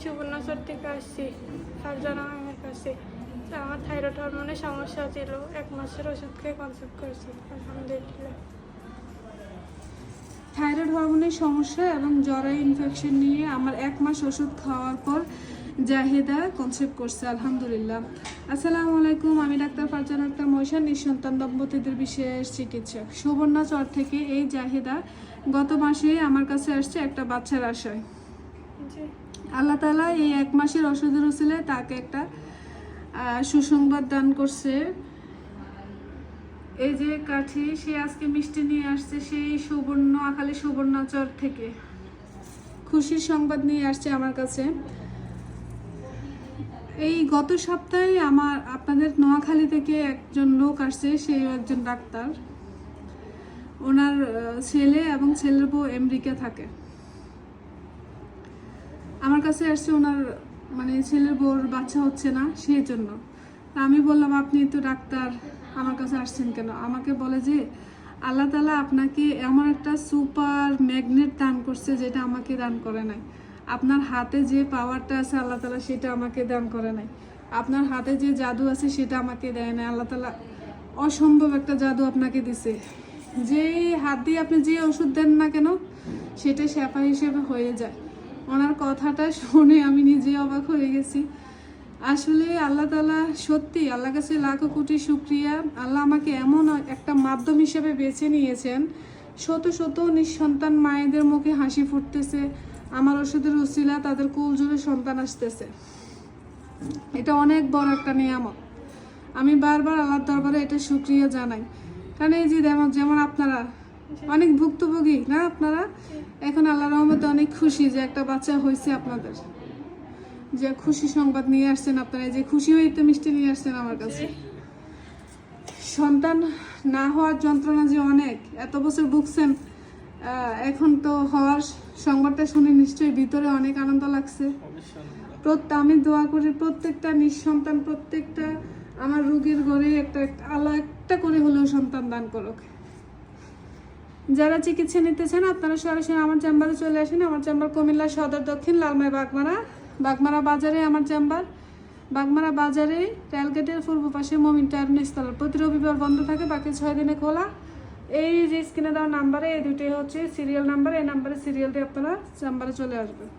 সুবর্ণচর থেকে আসছি ফারজানা ম্যামের কাছে। আমার থাইরয়েড হরমোনের সমস্যা ছিল, 1 মাসের ওষুধ খেয়ে কনসেপ্ট করেছি, আলহামদুলিল্লাহ। থাইরয়েড হরমোনের সমস্যা এবং জ্বরের ইনফেকশন নিয়ে আমার 1 মাস ওষুধ খাওয়ার পর জাহেদা কনসেপ্ট করছে, আলহামদুলিল্লাহ। আসসালামু আলাইকুম, আমি ডাক্তার ফারজানা আক্তার মহসিন, নিঃসন্তান দম্পতিদের বিশেষ চিকিৎসক। সুবর্ণচর থেকে এই জাহেদা গত মাসে আমার কাছে আসছে একটা বাচ্চার আশায়। আল্লাহ তাআলা এই 1 মাসের ওষুধের উসিলায় তাকে একটা সুসংবাদ দান করছে। এই যে কাঠি, সে আজকে মিষ্টি নিয়ে আসছে সেই নোয়াখালী সুবর্ণচর থেকে, খুশির সংবাদ নিয়ে আসছে আমার কাছে। এই গত সপ্তাহে আপনাদের নোয়াখালী থেকে একজন লোক আসছে, সেই একজন ডাক্তার, ওনার ছেলে এবং ছেলের বউ আমেরিকা থাকে। আমার কাছে আসছে ওনার ছেলের বউর বাচ্চা হচ্ছে না, সেই জন্য। আমি বললাম আপনি তো ডাক্তার, আমার কাছে আসছেন কেন? আমাকে বলে যে আল্লাহ তাআলা আপনাকে এমন একটা সুপার ম্যাগনেট দান করছে যেটা আমাকে দান করে নাই। আপনার হাতে যে পাওয়ারটা আছে আল্লাহ তাআলা সেটা আমাকে দান করে নাই। আপনার হাতে যে জাদু আছে সেটা আমাকে দেয় নাই। আল্লাহ তাআলা অসম্ভব একটা জাদু আপনাকে দিছে। যে হাত দিয়ে আপনি যে ওষুধ দেন না কেন সেটা শেফা হিসেবে হয়ে যায়। ওনার কথাটা শুনে আমি নিজে অবাক হয়ে গেছি। আসলে আল্লাহ তাআলা সত্যি, আল্লাহর কাছে লাখো কোটি শুকরিয়া। আল্লাহ আমাকে এমন একটা মাধ্যম হিসেবে বেছে নিয়েছেন, শত শত নিঃসন্তান মায়েদের মুখে হাসি ফুটতেছে, আমার ওষুধের উসিলা তাদের কোল জুড়ে সন্তান আসতেছে। এটা অনেক বড় একটা নিয়ামত। আমি বারবার আল্লাহর দরবারে এটা শুকরিয়া জানাই। কারণ এই যে যেমন আপনারা অনেক ভুক্তভোগী না, আপনারা এখন আল্লাহর রহমতে অনেক খুশি যে একটা বাচ্চা হয়েছে আপনাদের, যে খুশি সংবাদ নিয়ে আসছেন আপনারা, যে খুশি হয়ে তো মিষ্টি নিয়ে আসছেন আমার কাছে। সন্তান না হওয়ার যন্ত্রণা যে অনেক, এত বছর ভুগছেন, এখন তো হওয়ার সংবাদটা শুনে নিশ্চয়ই ভিতরে অনেক আনন্দ লাগছে। আমি দোয়া করি প্রত্যেকটা নিঃসন্তান, প্রত্যেকটা আমার রোগীর ঘরে আল্লাহ একটা করে হলেও সন্তান দান করুক। যারা চিকিৎসা নিতে চান আপনারা সরাসরি আমার চেম্বারে চলে আসেন। আমার চেম্বার কুমিল্লা সদর দক্ষিণ লালমাই বাগমারা বাজারে আমার চেম্বার। বাগমারা বাজারে রেলগেটের পূর্ব পাশে মমিন টায়ার নিচতলা। প্রতি রবিবার বন্ধ থাকে, বাকি 6 দিনে খোলা। এই যে স্ক্রিনে দেওয়া নাম্বারে, এই দুটোই হচ্ছে সিরিয়াল নাম্বার, এই নাম্বারে সিরিয়াল দিয়ে আপনারা চেম্বারে চলে আসবেন।